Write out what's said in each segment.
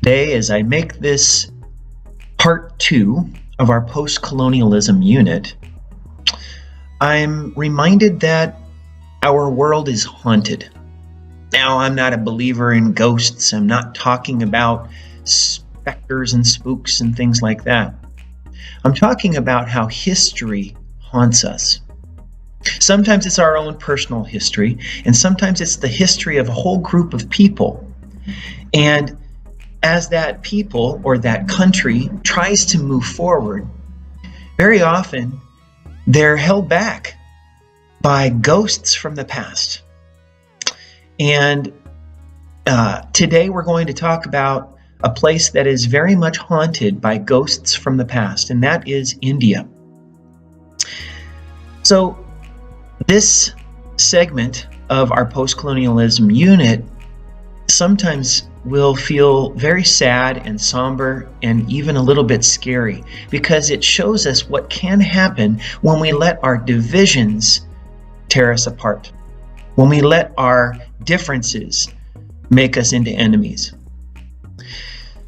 Today, as I make this part 2 of our post-colonialism unit, I'm reminded that our world is haunted. Now, I'm not a believer in ghosts. I'm not talking about specters and spooks and things like that. I'm talking about how history haunts us. Sometimes it's our own personal history, and sometimes it's the history of a whole group of people. And as that people or that country tries to move forward, very often they're held back by ghosts from the past. And today we're going to talk about a place that is very much haunted by ghosts from the past, and that is India. So this segment of our post-colonialism unit sometimes will feel very sad and somber and even a little bit scary, because it shows us what can happen when we let our divisions tear us apart, when we let our differences make us into enemies.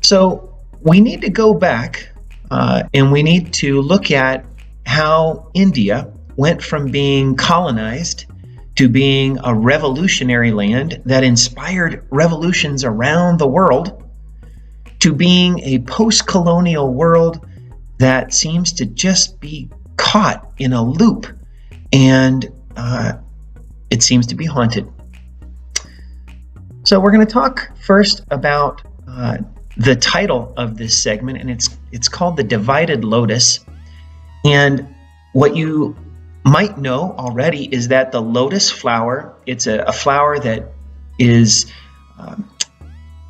So we need to go back and we need to look at how India went from being colonized to being a revolutionary land that inspired revolutions around the world, to being a post-colonial world that seems to just be caught in a loop, and it seems to be haunted. So we're going to talk first about the title of this segment, and it's called The Divided Lotus. And what you might know already is that the lotus flower, it's a flower that is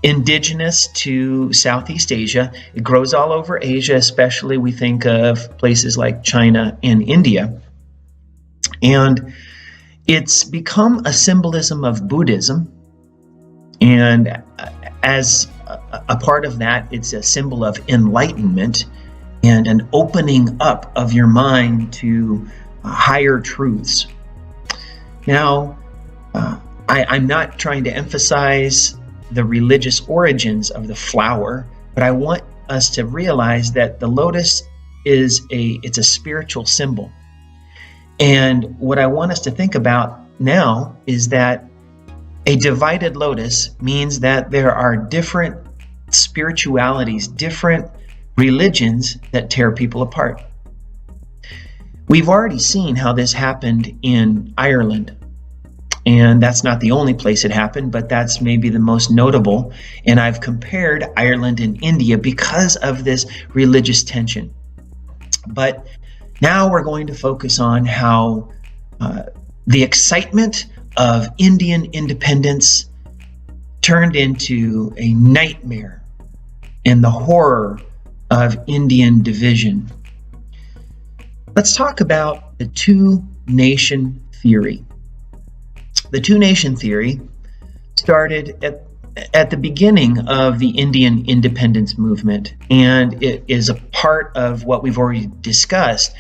indigenous to Southeast Asia. It grows all over Asia, especially we think of places like China and India. And it's become a symbolism of Buddhism. And as a part of that, it's a symbol of enlightenment and an opening up of your mind to higher truths. Now, I'm not trying to emphasize the religious origins of the flower, but I want us to realize that the lotus is it's a spiritual symbol. And what I want us to think about now is that a divided lotus means that there are different spiritualities, different religions that tear people apart. We've already seen how this happened in Ireland, and that's not the only place it happened, but that's maybe the most notable. And I've compared Ireland and India because of this religious tension. But now we're going to focus on how the excitement of Indian independence turned into a nightmare and the horror of Indian division. Let's talk about the two-nation theory. The two-nation theory started at the beginning of the Indian independence movement, and it is a part of what we've already discussed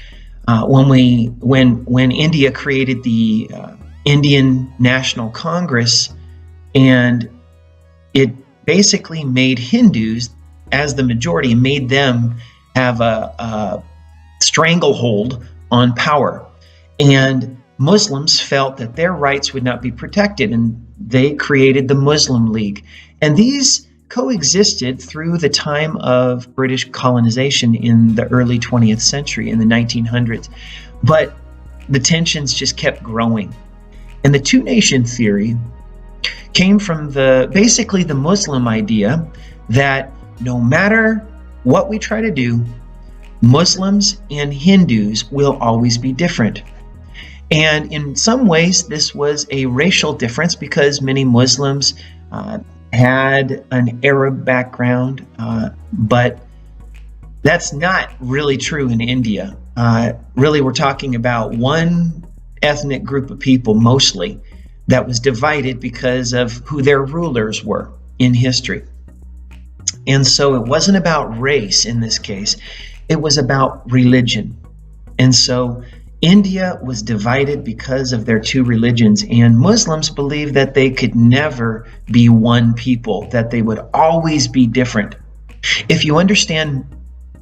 when India created the Indian National Congress, and it basically made Hindus, as the majority, made them have a stranglehold on power. And Muslims felt that their rights would not be protected, and they created the Muslim League. And these coexisted through the time of British colonization in the early 20th century, in the 1900s. But the tensions just kept growing. And the two-nation theory came from basically the Muslim idea that no matter what we try to do, Muslims and Hindus will always be different. And in some ways, this was a racial difference because many Muslims had an Arab background, but that's not really true in India. Really, we're talking about one ethnic group of people mostly that was divided because of who their rulers were in history. And so it wasn't about race in this case, it was about religion. And so India was divided because of their two religions, and Muslims believed that they could never be one people, that they would always be different. If you understand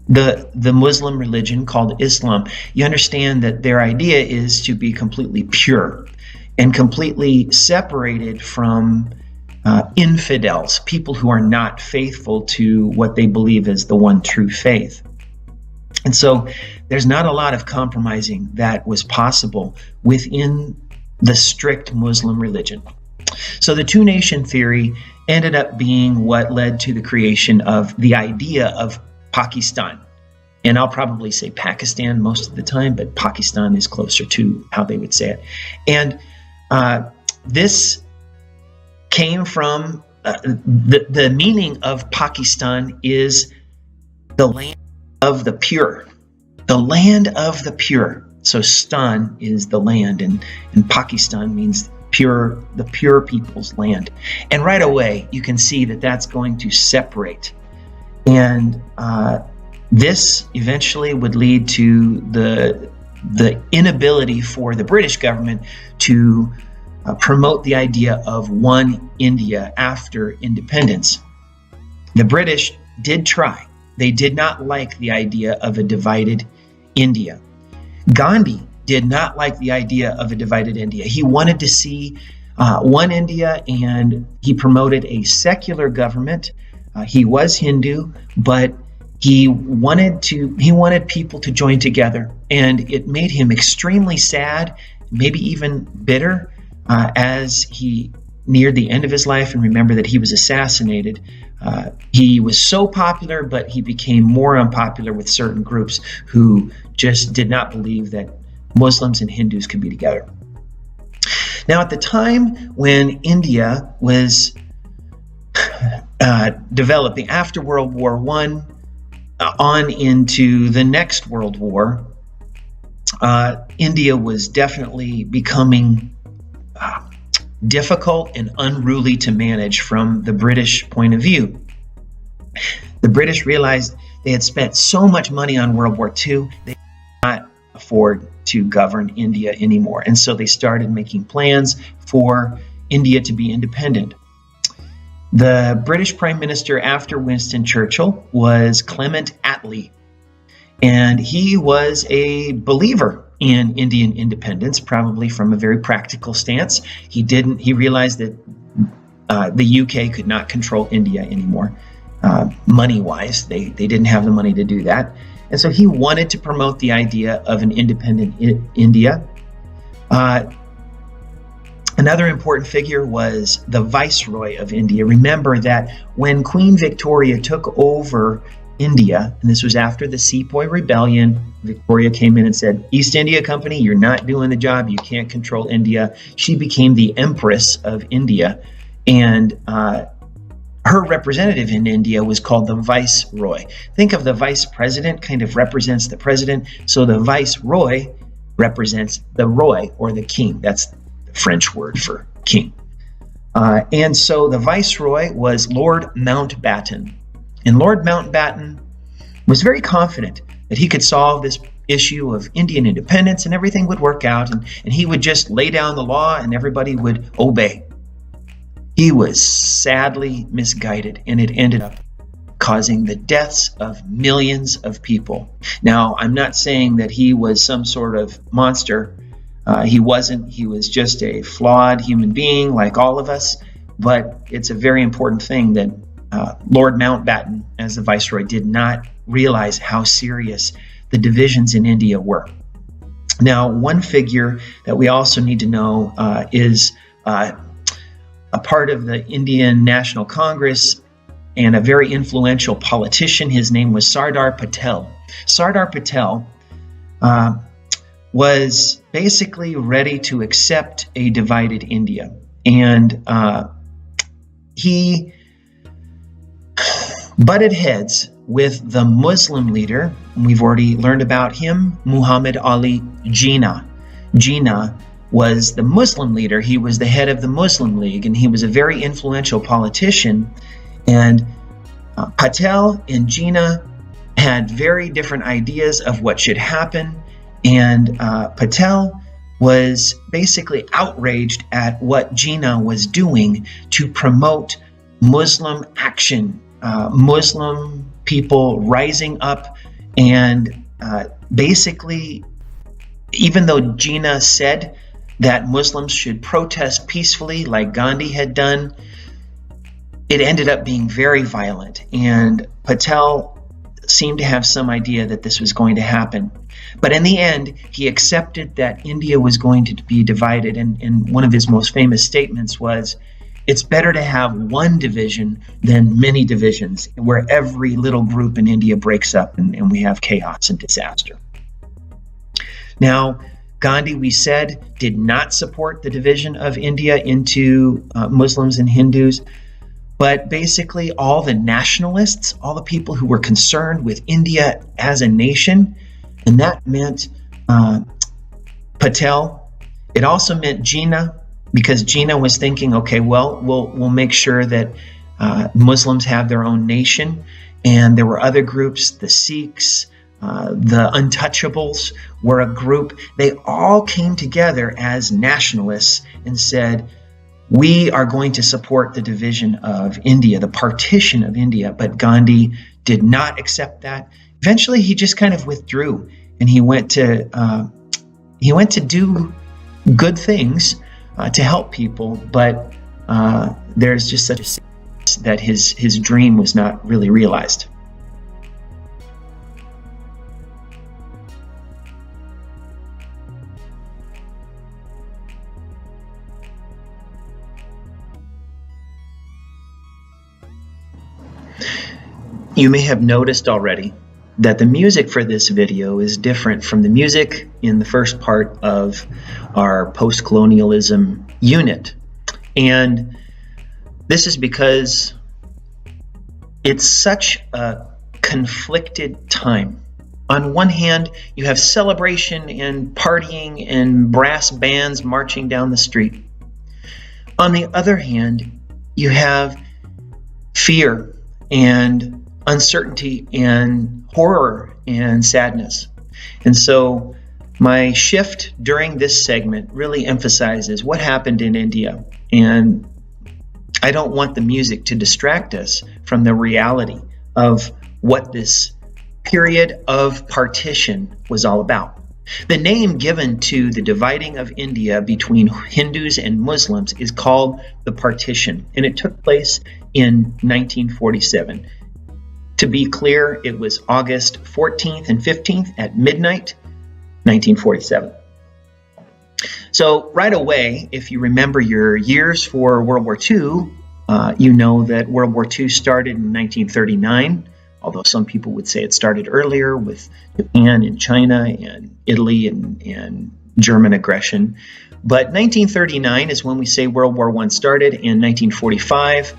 the Muslim religion called Islam, you understand that their idea is to be completely pure and completely separated from infidels, people who are not faithful to what they believe is the one true faith. And so there's not a lot of compromising that was possible within the strict Muslim religion. So the two-nation theory ended up being what led to the creation of the idea of Pakistan. And I'll probably say Pakistan most of the time, but Pakistan is closer to how they would say it. And this came from the meaning of Pakistan is the land of the pure, the land of the pure. So Stan is the land, and Pakistan means pure, the pure people's land. And right away, you can see that that's going to separate. And this eventually would lead to the inability for the British government to promote the idea of one India after independence. The British did try. They did not like the idea of a divided India. Gandhi did not like the idea of a divided India. He wanted to see one India, and he promoted a secular government. He was Hindu, but he wanted people to join together, and it made him extremely sad, maybe even bitter, as he neared the end of his life. And remember that he was assassinated. He was so popular, but he became more unpopular with certain groups who just did not believe that Muslims and Hindus could be together. Now, at the time when India was developing after World War I, on into the next World War, India was definitely becoming difficult and unruly to manage from the British point of view. The British realized they had spent so much money on World War II, they could not afford to govern India anymore. And so they started making plans for India to be independent. The British Prime Minister after Winston Churchill was Clement Attlee, and he was a believer in Indian independence, probably from a very practical stance. He realized that the UK could not control India anymore, money-wise. They didn't have the money to do that. And so he wanted to promote the idea of an independent India. Another important figure was the Viceroy of India. Remember that when Queen Victoria took over India, and this was after the Sepoy Rebellion, Victoria came in and said, East India Company, you're not doing the job. You can't control India. She became the Empress of India, and her representative in India was called the Viceroy. Think of the Vice President kind of represents the President, so the Viceroy represents the Roy, or the King. That's the French word for king. And so the Viceroy was Lord Mountbatten. And Lord Mountbatten was very confident that he could solve this issue of Indian independence and everything would work out, and he would just lay down the law and everybody would obey. He was sadly misguided, and it ended up causing the deaths of millions of people. Now, I'm not saying that he was some sort of monster. He wasn't. He was just a flawed human being like all of us, but it's a very important thing that Lord Mountbatten, as the Viceroy, did not realize how serious the divisions in India were. Now, one figure that we also need to know is a part of the Indian National Congress and a very influential politician. His name was Sardar Patel. Sardar Patel was basically ready to accept a divided India. And he butted heads with the Muslim leader, and we've already learned about him, Muhammad Ali Jinnah. Jinnah was the Muslim leader. He was the head of the Muslim League, and he was a very influential politician. And Patel and Jinnah had very different ideas of what should happen. And Patel was basically outraged at what Jinnah was doing to promote Muslim action, Muslim people rising up, and basically, even though Jinnah said that Muslims should protest peacefully like Gandhi had done, it ended up being very violent, and Patel seemed to have some idea that this was going to happen. But in the end, he accepted that India was going to be divided, and one of his most famous statements was, "It's better to have one division than many divisions, where every little group in India breaks up and we have chaos and disaster." Now, Gandhi, we said, did not support the division of India into Muslims and Hindus, but basically all the nationalists, all the people who were concerned with India as a nation, and that meant Patel. It also meant Jinnah, because Jinnah was thinking, okay, well, we'll make sure that Muslims have their own nation, and there were other groups, the Sikhs, the Untouchables were a group. They all came together as nationalists and said, we are going to support the division of India, the partition of India. But Gandhi did not accept that. Eventually, he just kind of withdrew, and he went to do good things to help people. But there's just such a sense that his dream was not really realized. You may have noticed already that the music for this video is different from the music in the first part of our post-colonialism unit. And this is because it's such a conflicted time. On one hand, you have celebration and partying and brass bands marching down the street. On the other hand, you have fear and uncertainty and horror and sadness. And so my shift during this segment really emphasizes what happened in India. And I don't want the music to distract us from the reality of what this period of partition was all about. The name given to the dividing of India between Hindus and Muslims is called the partition, and it took place in 1947. To be clear, it was August 14th and 15th at midnight, 1947. So right away, if you remember your years for World War II, you know that World War II started in 1939, although some people would say it started earlier with Japan and China and Italy and German aggression. But 1939 is when we say World War I started, and 1945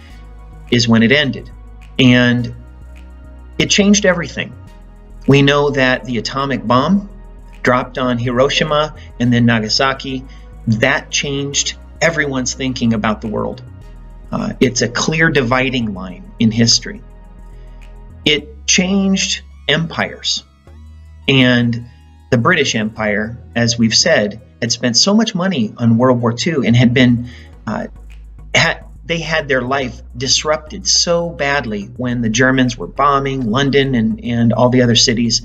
is when it ended. And it changed everything. We know that the atomic bomb dropped on Hiroshima and then Nagasaki. That changed everyone's thinking about the world. It's a clear dividing line in history. It changed empires. And the British Empire, as we've said, had spent so much money on World War II and had been they had their life disrupted so badly when the Germans were bombing London and all the other cities.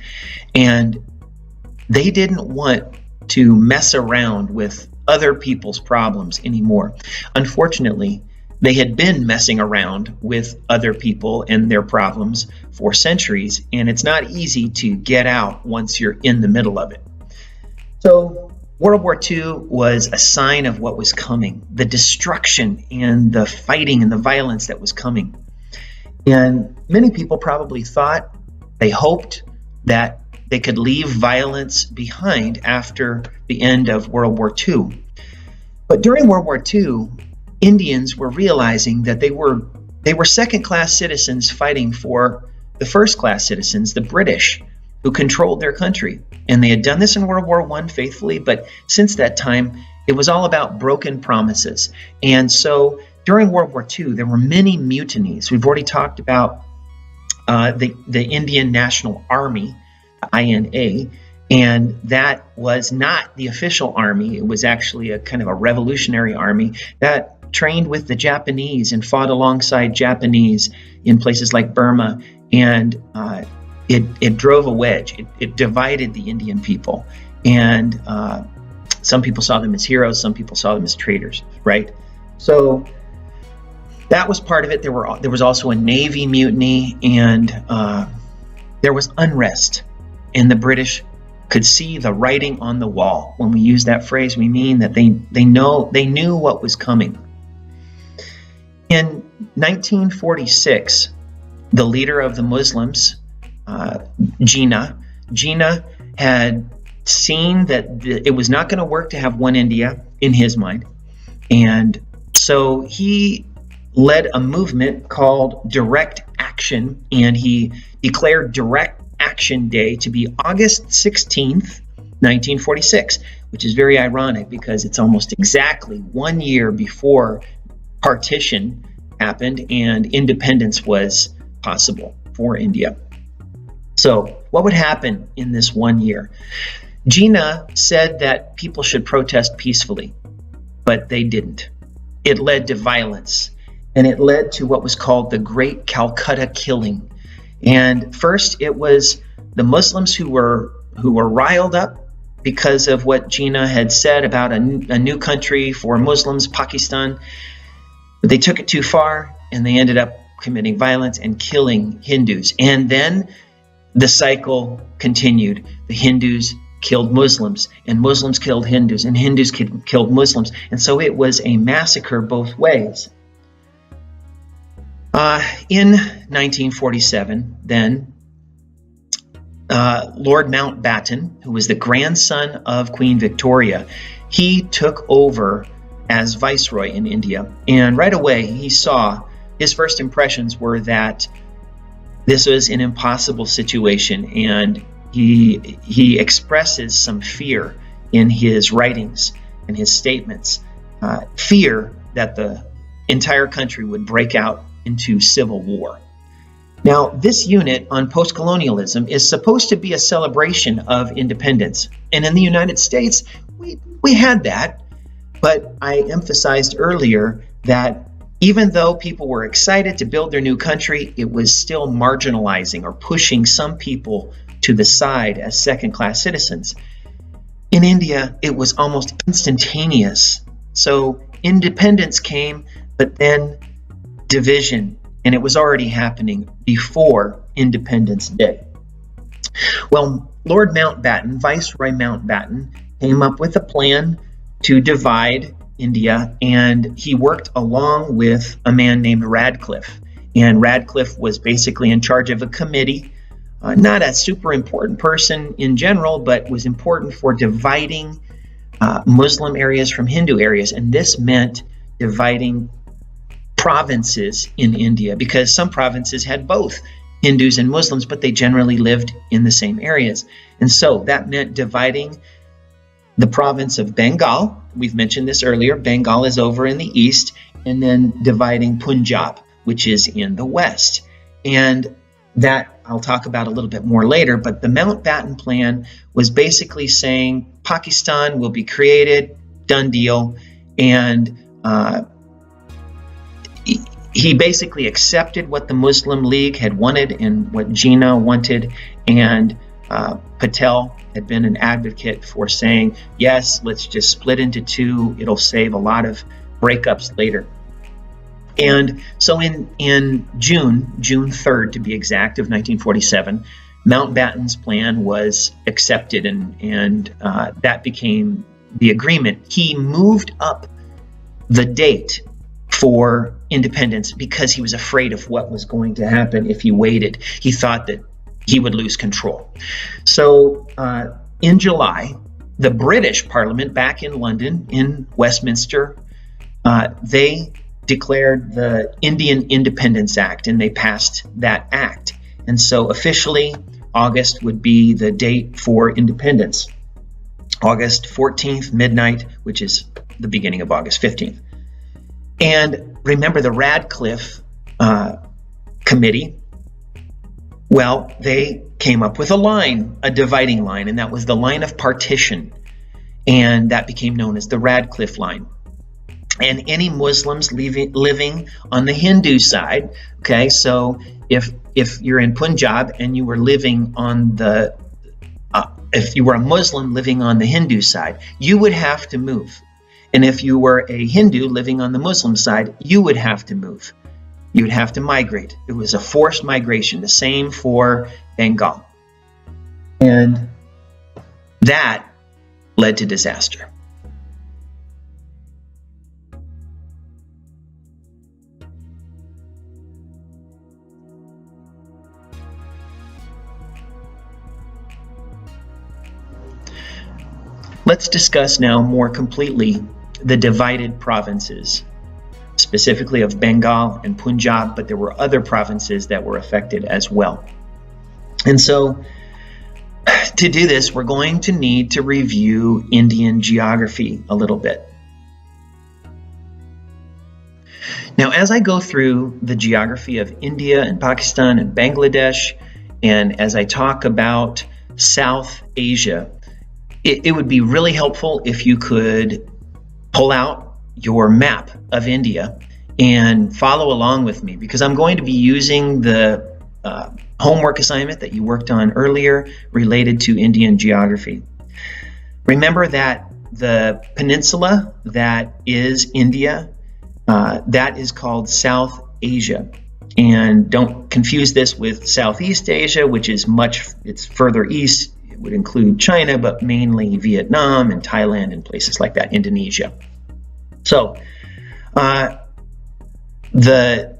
And they didn't want to mess around with other people's problems anymore. Unfortunately, they had been messing around with other people and their problems for centuries, and it's not easy to get out once you're in the middle of it. So World War II was a sign of what was coming, the destruction and the fighting and the violence that was coming. And many people probably thought, they hoped that they could leave violence behind after the end of World War II. But during World War II, Indians were realizing that they were second-class citizens fighting for the first-class citizens, the British, who controlled their country. And they had done this in World War I faithfully, but since that time, it was all about broken promises. And so during World War II, there were many mutinies. We've already talked about the Indian National Army, the INA, And that was not the official army. It was actually a kind of a revolutionary army that trained with the Japanese and fought alongside Japanese in places like Burma. And it drove a wedge. It divided the Indian people. And some people saw them as heroes. Some people saw them as traitors, right? So that was part of it. There was also a Navy mutiny, and there was unrest. And the British could see the writing on the wall. When we use that phrase, we mean that they knew what was coming. In 1946, the leader of the Muslims, Jinnah had seen that it was not going to work to have one India in his mind. And so he led a movement called Direct Action, and he declared Direct Action Day to be August 16th, 1946, which is very ironic because it's almost exactly 1 year before partition happened and independence was possible for India. So what would happen in this 1 year? Jinnah said that people should protest peacefully, but they didn't. It led to violence, and it led to what was called the Great Calcutta Killing. And first, it was the Muslims who were riled up because of what Jinnah had said about a new country for Muslims, Pakistan. But they took it too far, and they ended up committing violence and killing Hindus. And then the cycle continued. The Hindus killed Muslims, and Muslims killed Hindus, and Hindus killed Muslims. And so it was a massacre both ways. In 1947, then, Lord Mountbatten, who was the grandson of Queen Victoria, he took over as Viceroy in India. And right away, he saw, his first impressions were that this was an impossible situation, and he expresses some fear in his writings and his statements, fear that the entire country would break out into civil war. Now, this unit on postcolonialism is supposed to be a celebration of independence. And in the United States, we had that, but I emphasized earlier that even though people were excited to build their new country, it was still marginalizing or pushing some people to the side as second-class citizens. In India, it was almost instantaneous. So independence came, but then division, and it was already happening before Independence Day. Well, Lord Mountbatten, Viceroy Mountbatten, came up with a plan to divide India, and he worked along with a man named Radcliffe. And Radcliffe was basically in charge of a committee, not a super important person in general, but was important for dividing Muslim areas from Hindu areas. And this meant dividing provinces in India, because some provinces had both Hindus and Muslims, but they generally lived in the same areas. And so that meant dividing the province of Bengal. We've mentioned this earlier. Bengal is over in the east, and then dividing Punjab, which is in the west. And that I'll talk about a little bit more later, but the Mountbatten plan was basically saying Pakistan will be created, done deal, and he basically accepted what the Muslim League had wanted and what Jinnah wanted, and Patel had been an advocate for saying, yes, let's just split into two. It'll save a lot of breakups later. And so in June 3rd, to be exact, of 1947, Mountbatten's plan was accepted, and that became the agreement. He moved up the date for independence because he was afraid of what was going to happen if he waited. He thought that he would lose control. So in July, the British Parliament back in London, in Westminster, they declared the Indian Independence Act, and they passed that act. And so officially, August would be the date for independence. August 14th, midnight, which is the beginning of August 15th. And remember, the Radcliffe Committee Well, they came up with a line, a dividing line, and that was the line of partition. And that became known as the Radcliffe Line. And any Muslims living on the Hindu side, okay, so if you're in Punjab and you were living on the, if you were a Muslim living on the Hindu side, you would have to move. And if you were a Hindu living on the Muslim side, you would have to move. You would have to migrate. It was a forced migration, the same for Bengal. And that led to disaster. Let's discuss now more completely the divided provinces, specifically of Bengal and Punjab, but there were other provinces that were affected as well. And so to do this, we're going to need to review Indian geography a little bit. Now, as I go through the geography of India and Pakistan and Bangladesh, and as I talk about South Asia, it would be really helpful if you could pull out your map of India and follow along with me, because I'm going to be using the homework assignment that you worked on earlier related to Indian geography. Remember that the peninsula that is India, that is called South Asia. And don't confuse this with Southeast Asia, which is it's further east. It would include China, but mainly Vietnam and Thailand and places like that, Indonesia. So the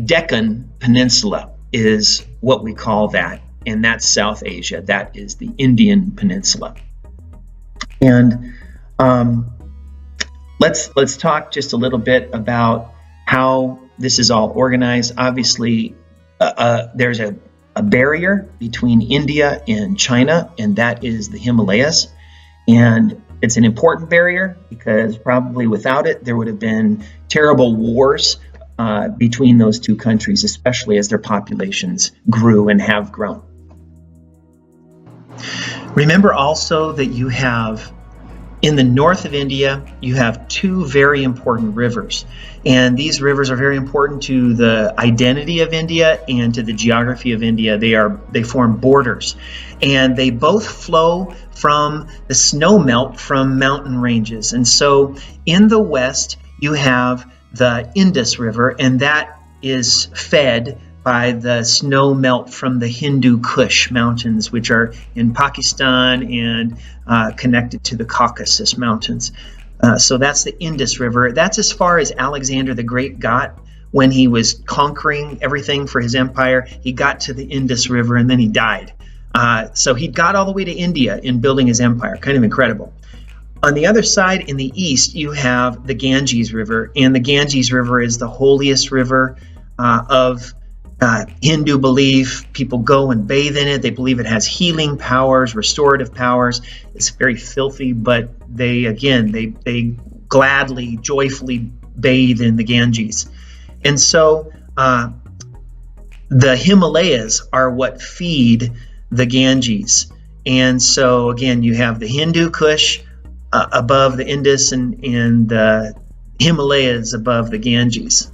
Deccan Peninsula is what we call that, and that's South Asia. That is the Indian Peninsula. And let's talk just a little bit about how this is all organized. Obviously, there's a barrier between India and China, and that is the Himalayas. And it's an important barrier because probably without it, there would have been terrible wars between those two countries, especially as their populations grew and have grown. Remember also that you have, in the north of India, you have two very important rivers. And these rivers are very important to the identity of India and to the geography of India. They form borders. And they both flow from the snow melt from mountain ranges. And so in the west, you have the Indus River, and that is fed by the snow melt from the Hindu Kush mountains, which are in Pakistan and connected to the Caucasus Mountains. So that's the Indus River. That's as far as Alexander the Great got when he was conquering everything for his empire. He got to the Indus River and then he died. So he got all the way to India in building his empire. Kind of incredible. On the other side, in the east, you have the Ganges River, and the Ganges River is the holiest river of Hindu belief. People go and bathe in it. They believe it has healing powers, restorative powers. It's very filthy, but they gladly, joyfully bathe in the Ganges. And so the Himalayas are what feed the Ganges. And so again, you have the Hindu Kush above the Indus and the Himalayas above the Ganges.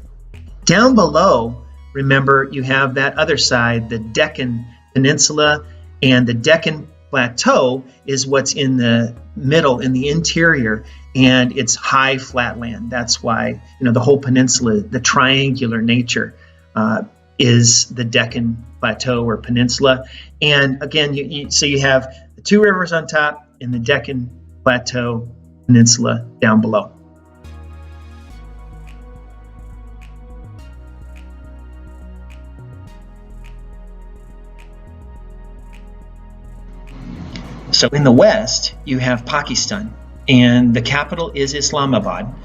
Down below, remember, you have that other side, the Deccan Peninsula, and the Deccan Plateau is what's in the middle, in the interior, and it's high flat land. That's why, the whole peninsula, the triangular nature, is the Deccan Plateau or Peninsula. And again, so you have the two rivers on top and the Deccan Plateau Peninsula down below. So in the west, you have Pakistan, and the capital is Islamabad.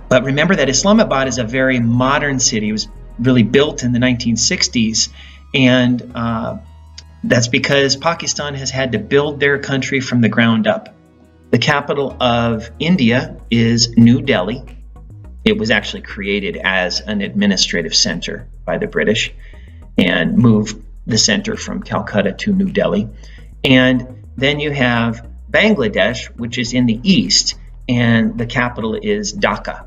But remember that Islamabad is a very modern city. It was really built in the 1960s, and that's because Pakistan has had to build their country from the ground up. The capital of India is New Delhi. It was actually created as an administrative center by the British. and moved the center from Calcutta to New Delhi. And then you have Bangladesh, which is in the east, and the capital is Dhaka.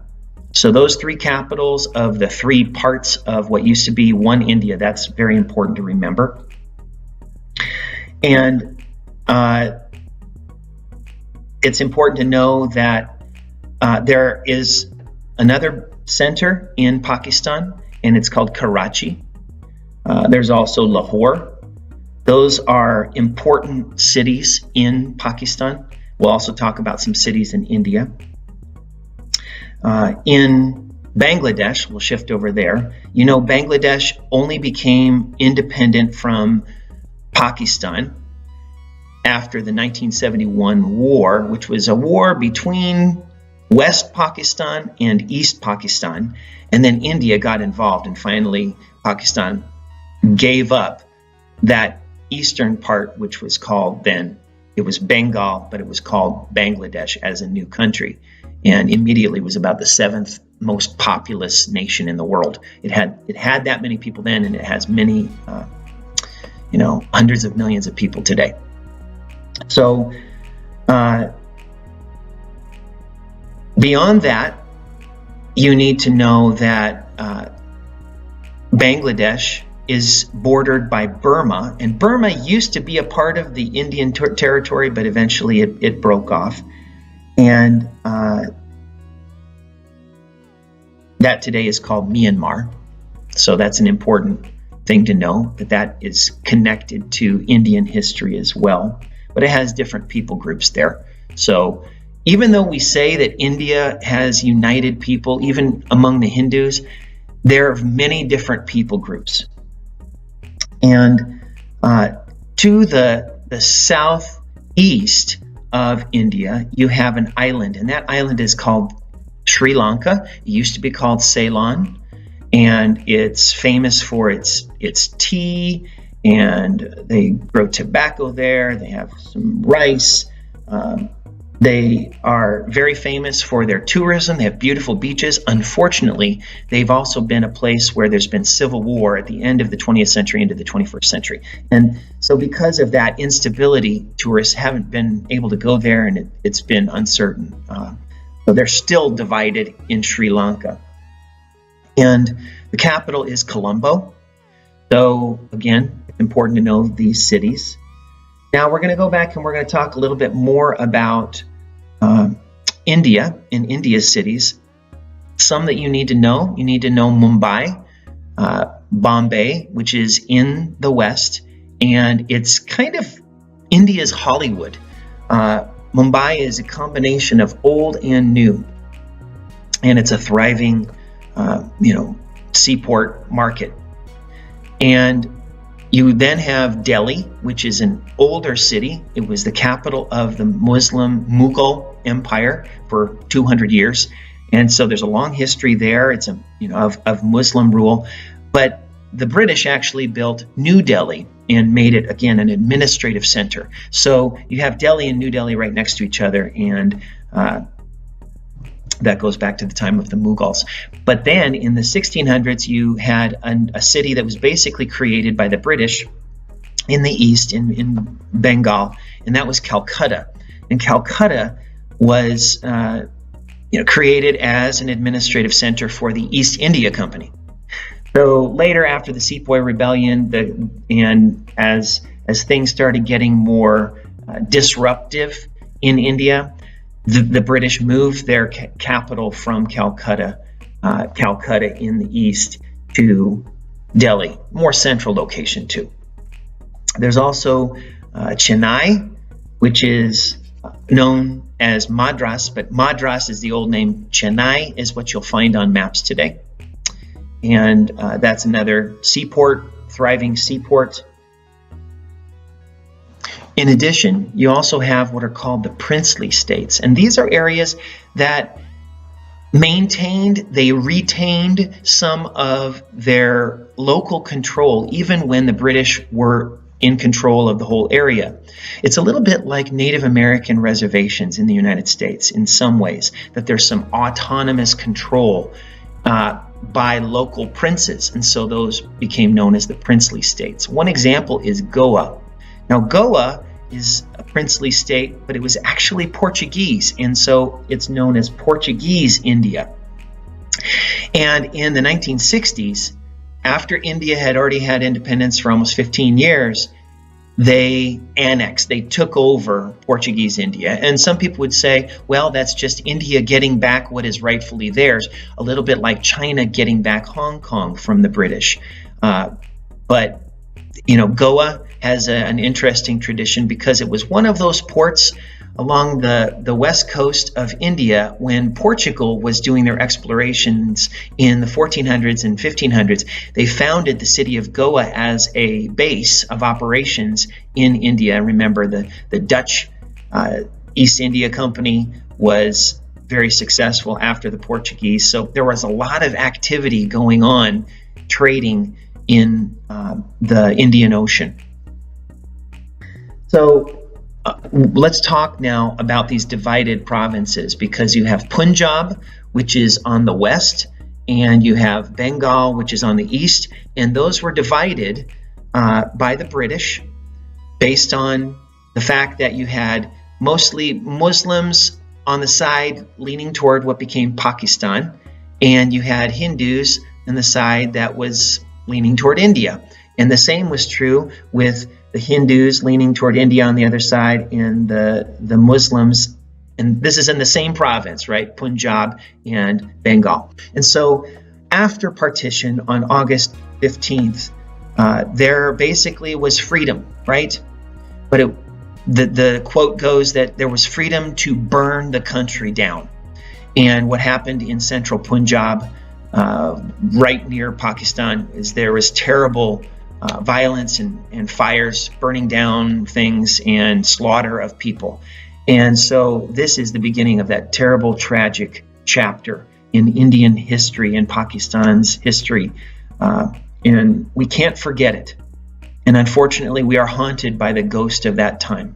So those three capitals of the three parts of what used to be one India, that's very important to remember. And it's important to know that there is another center in Pakistan, and it's called Karachi. There's also Lahore. Those are important cities in Pakistan. We'll also talk about some cities in India. In Bangladesh, we'll shift over there. You know, Bangladesh only became independent from Pakistan after the 1971 war, which was a war between West Pakistan and East Pakistan. And then India got involved, and finally Pakistan gave up that eastern part, which was called then, it was Bengal, but it was called Bangladesh as a new country. And immediately was about the 7th most populous nation in the world. It had that many people then, and it has many, hundreds of millions of people today. So beyond that, you need to know that Bangladesh is bordered by Burma, and Burma used to be a part of the Indian territory, but eventually it broke off. And that today is called Myanmar. So that's an important thing to know, that is connected to Indian history as well. But it has different people groups there. So even though we say that India has united people, even among the Hindus, there are many different people groups. And to the southeast of India, you have an island, and that island is called Sri Lanka. It used to be called Ceylon, and it's famous for its tea, and they grow tobacco there. They have some rice. They are very famous for their tourism. They have beautiful beaches. Unfortunately, they've also been a place where there's been civil war at the end of the 20th century into the 21st century. And so because of that instability, tourists haven't been able to go there, and it's been uncertain. So they're still divided in Sri Lanka. And the capital is Colombo. So again, it's important to know these cities. Now we're going to go back and we're going to talk a little bit more about India and India's cities. Some that you need to know. You need to know Mumbai, Bombay, which is in the west, and it's kind of India's Hollywood. Mumbai is a combination of old and new, and it's a thriving, seaport market. And you then have Delhi, which is an older city. It was the capital of the Muslim Mughal Empire for 200 years. And so there's a long history there. It's of Muslim rule. But the British actually built New Delhi and made it, again, an administrative center. So you have Delhi and New Delhi right next to each other, and that goes back to the time of the Mughals. But then in the 1600s, you had a city that was basically created by the British in the east, in Bengal, and that was Calcutta. And Calcutta was created as an administrative center for the East India Company. So later, after the Sepoy Rebellion, and as things started getting more disruptive in India, the British moved their capital from Calcutta in the east, to Delhi, more central location too. There's also Chennai, which is known as Madras, but Madras is the old name. Chennai is what you'll find on maps today. And that's another seaport, thriving seaport. In addition, you also have what are called the princely states. And these are areas that retained some of their local control, even when the British were in control of the whole area. It's a little bit like Native American reservations in the United States in some ways, that there's some autonomous control by local princes, and so those became known as the princely states. One example is Goa. Now, Goa is a princely state, but it was actually Portuguese, and so it's known as Portuguese India. And in the 1960s, after India had already had independence for almost 15 years, they annexed, they took over Portuguese India. And some people would say, well, that's just India getting back what is rightfully theirs, a little bit like China getting back Hong Kong from the British. But, Goa has an interesting tradition because it was one of those ports along the west coast of India when Portugal was doing their explorations in the 1400s and 1500s. They founded the city of Goa as a base of operations in India. Remember, the Dutch East India Company was very successful after the Portuguese. So there was a lot of activity going on, trading in the Indian Ocean. So let's talk now about these divided provinces, because you have Punjab, which is on the west, and you have Bengal, which is on the east, and those were divided by the British based on the fact that you had mostly Muslims on the side leaning toward what became Pakistan, and you had Hindus on the side that was leaning toward India. And the same was true with the Hindus leaning toward India on the other side, and the Muslims, and this is in the same province, right? Punjab and Bengal. And so after partition on August 15th, there basically was freedom, right? But the quote goes that there was freedom to burn the country down. And what happened in central Punjab, right near Pakistan, is there was terrible violence and fires, burning down things and slaughter of people. And so this is the beginning of that terrible, tragic chapter in Indian history and Pakistan's history. And we can't forget it. And unfortunately, we are haunted by the ghost of that time.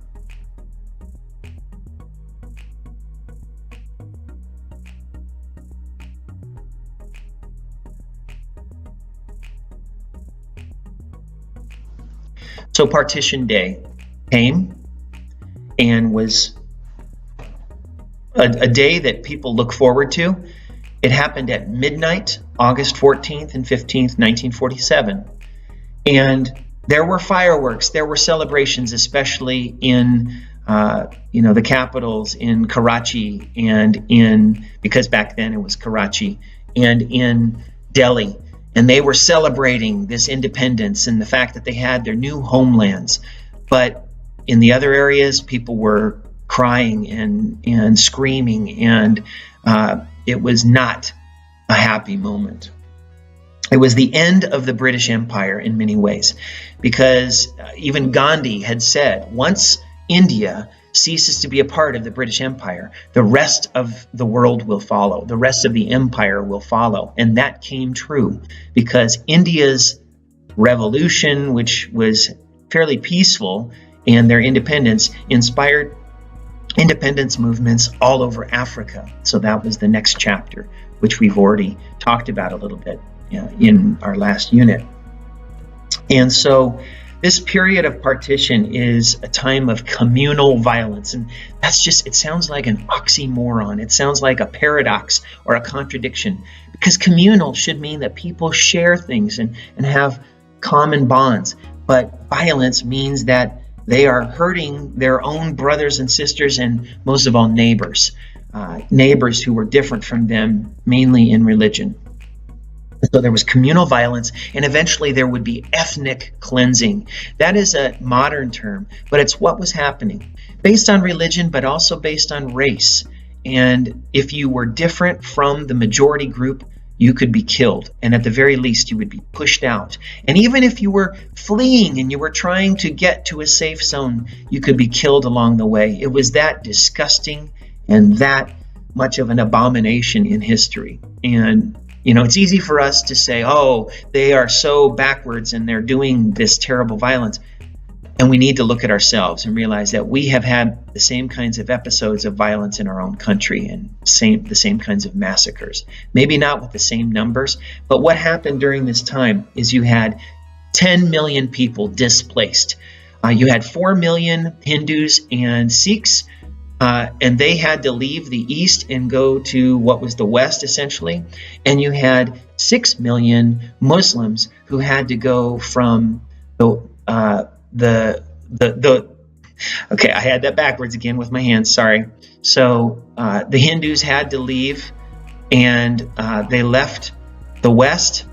So Partition Day came and was a day that people look forward to. It happened at midnight, August 14th and 15th, 1947. And there were fireworks, there were celebrations, especially in the capitals, in Karachi and because back then it was Karachi, and in Delhi. And they were celebrating this independence and the fact that they had their new homelands. But in the other areas, people were crying and screaming, and it was not a happy moment. It was the end of the British Empire in many ways, because even Gandhi had said, once India ceases to be a part of the British Empire, the rest of the world will follow. The rest of the empire will follow. And that came true, because India's revolution, which was fairly peaceful, and their independence inspired independence movements all over Africa. So that was the next chapter, which we've already talked about a little bit in our last unit. And so this period of partition is a time of communal violence. And that's just, it sounds like an oxymoron. It sounds like a paradox or a contradiction, because communal should mean that people share things and have common bonds. But violence means that they are hurting their own brothers and sisters, and most of all neighbors who were different from them, mainly in religion. So there was communal violence, and eventually there would be ethnic cleansing. That is a modern term, but it's what was happening, based on religion, but also based on race. And if you were different from the majority group, you could be killed, and at the very least, you would be pushed out. And even if you were fleeing and you were trying to get to a safe zone, you could be killed along the way. It was that disgusting and that much of an abomination in history. And it's easy for us to say, oh, they are so backwards and they're doing this terrible violence. And we need to look at ourselves and realize that we have had the same kinds of episodes of violence in our own country and the same kinds of massacres. Maybe not with the same numbers, but what happened during this time is you had 10 million people displaced. You had 4 million Hindus and Sikhs, and they had to leave the east and go to what was the west, essentially. And you had 6 million Muslims who had to go from okay, I had that backwards again with my hands, sorry. So the Hindus had to leave, and they left the west,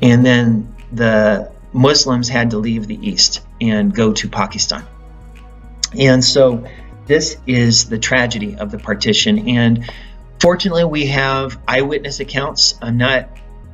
and then the Muslims had to leave the east and go to Pakistan. And so this is the tragedy of the partition. And fortunately, we have eyewitness accounts. I'm not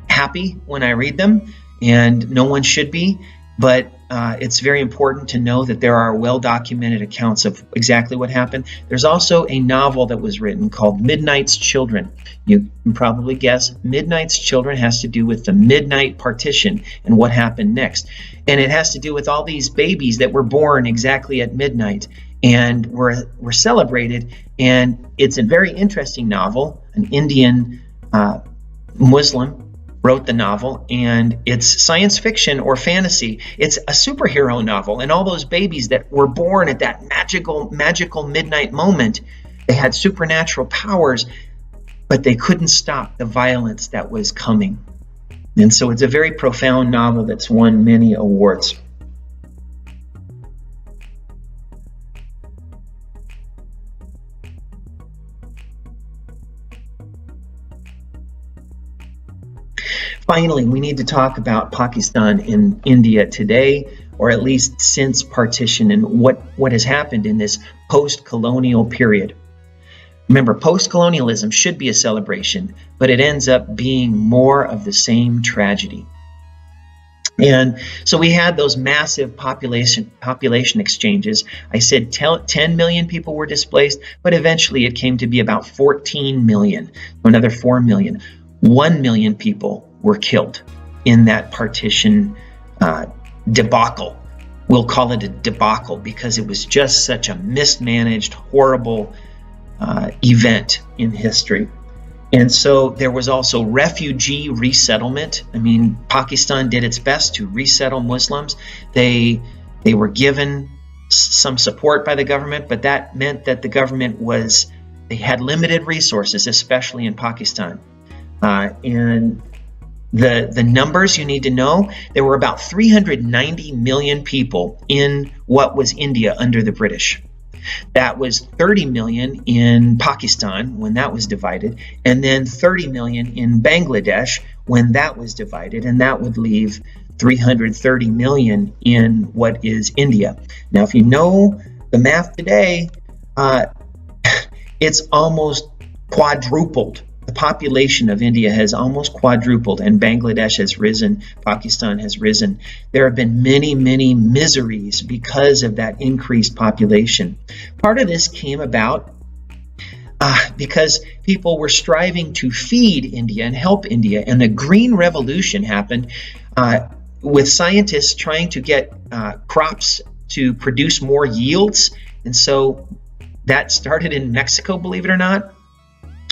happy when I read them, and no one should be, but it's very important to know that there are well-documented accounts of exactly what happened. There's also a novel that was written called Midnight's Children. You can probably guess Midnight's Children has to do with the midnight partition and what happened next. And it has to do with all these babies that were born exactly at midnight and were celebrated. And it's a very interesting novel. An Indian Muslim wrote the novel, and it's science fiction or fantasy. It's a superhero novel, and all those babies that were born at that magical midnight moment, they had supernatural powers, but they couldn't stop the violence that was coming. And so it's a very profound novel that's won many awards. Finally, we need to talk about Pakistan and India today, or at least since partition, and what has happened in this post-colonial period. Remember, post-colonialism should be a celebration, but it ends up being more of the same tragedy. And so we had those massive population exchanges. I said 10 million people were displaced, but eventually it came to be about 14 million, another 4 million. 1 million people were killed in that partition debacle. We'll call it a debacle because it was just such a mismanaged, horrible event in history. And so there was also refugee resettlement. I mean, Pakistan did its best to resettle Muslims. They were given some support by the government, but that meant that the government they had limited resources, especially in Pakistan. And the numbers you need to know, there were about 390 million people in what was India under the British. That was 30 million in Pakistan when that was divided, and then 30 million in Bangladesh when that was divided, and that would leave 330 million in what is India. Now, if you know the math today, it's almost quadrupled. The population of India has almost quadrupled, and Bangladesh has risen, Pakistan has risen. There have been many, many miseries because of that increased population. Part of this came about because people were striving to feed India and help India, and the Green Revolution happened with scientists trying to get crops to produce more yields. And so that started in Mexico, believe it or not,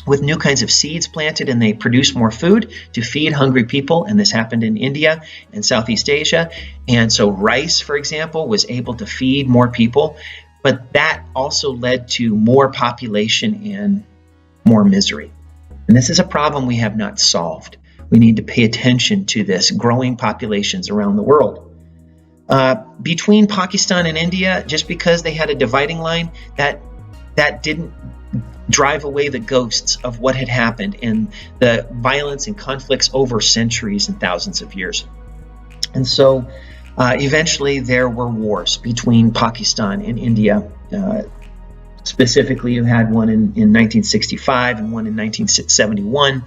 with new kinds of seeds planted, and they produced more food to feed hungry people. And this happened in India and Southeast Asia. And so rice, for example, was able to feed more people. But that also led to more population and more misery. And this is a problem we have not solved. We need to pay attention to this growing populations around the world. Between Pakistan and India, just because they had a dividing line, that didn't drive away the ghosts of what had happened and the violence and conflicts over centuries and thousands of years. And so eventually there were wars between Pakistan and India. Specifically, you had one in 1965 and one in 1971,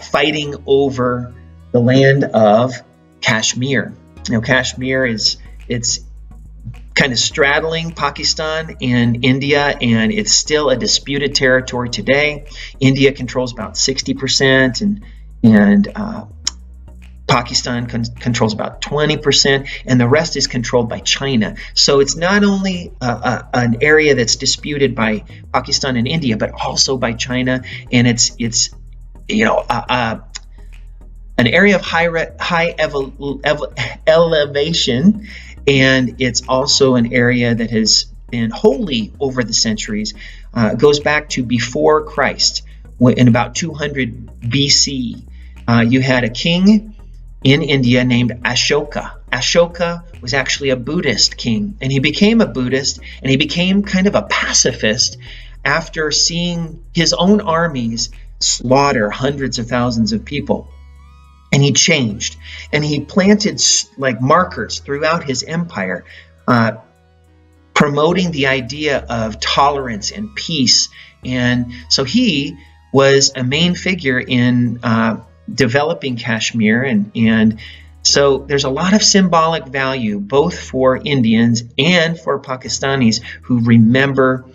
fighting over the land of Kashmir. Now, Kashmir it's kind of straddling Pakistan and India, and it's still a disputed territory today. India controls about 60%, and Pakistan controls about 20%, and the rest is controlled by China. So it's not only an area that's disputed by Pakistan and India, but also by China, and it's an area of high elevation, and it's also an area that has been holy over the centuries. Goes back to before Christ, in about 200 BC. You had a king in India named Ashoka. Ashoka was actually a Buddhist king, and he became a Buddhist, and he became kind of a pacifist after seeing his own armies slaughter hundreds of thousands of people. And he changed, and he planted like markers throughout his empire, promoting the idea of tolerance and peace. And so he was a main figure in developing Kashmir, and so there's a lot of symbolic value both for Indians and for Pakistanis who remember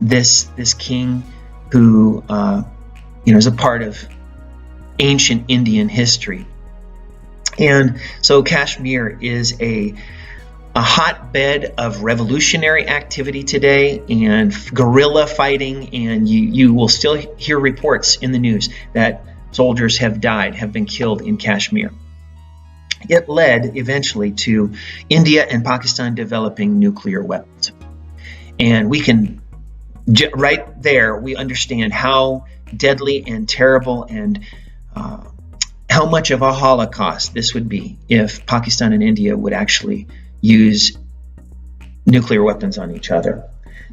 this king who is a part of ancient Indian history. And so Kashmir is a hotbed of revolutionary activity today and guerrilla fighting, and you will still hear reports in the news that soldiers have been killed in Kashmir. It led eventually to India and Pakistan developing nuclear weapons. And we can, right there, we understand how deadly and terrible and how much of a Holocaust this would be if Pakistan and India would actually use nuclear weapons on each other.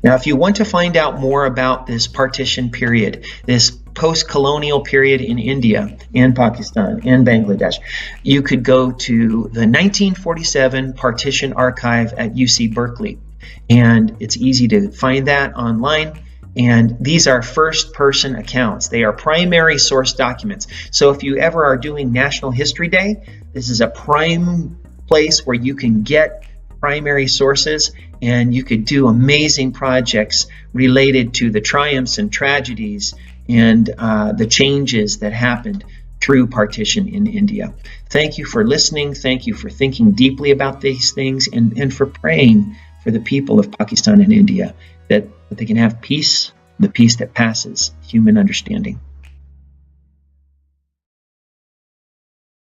Now, if you want to find out more about this partition period, this post-colonial period in India and Pakistan and Bangladesh, you could go to the 1947 Partition Archive at UC Berkeley. And it's easy to find that online. And these are first-person accounts. They are primary source documents. So if you ever are doing National History Day, this is a prime place where you can get primary sources, and you could do amazing projects related to the triumphs and tragedies and the changes that happened through partition in India. Thank you for listening. Thank you for thinking deeply about these things, and for praying for the people of Pakistan and India that they can have peace, the peace that passes human understanding.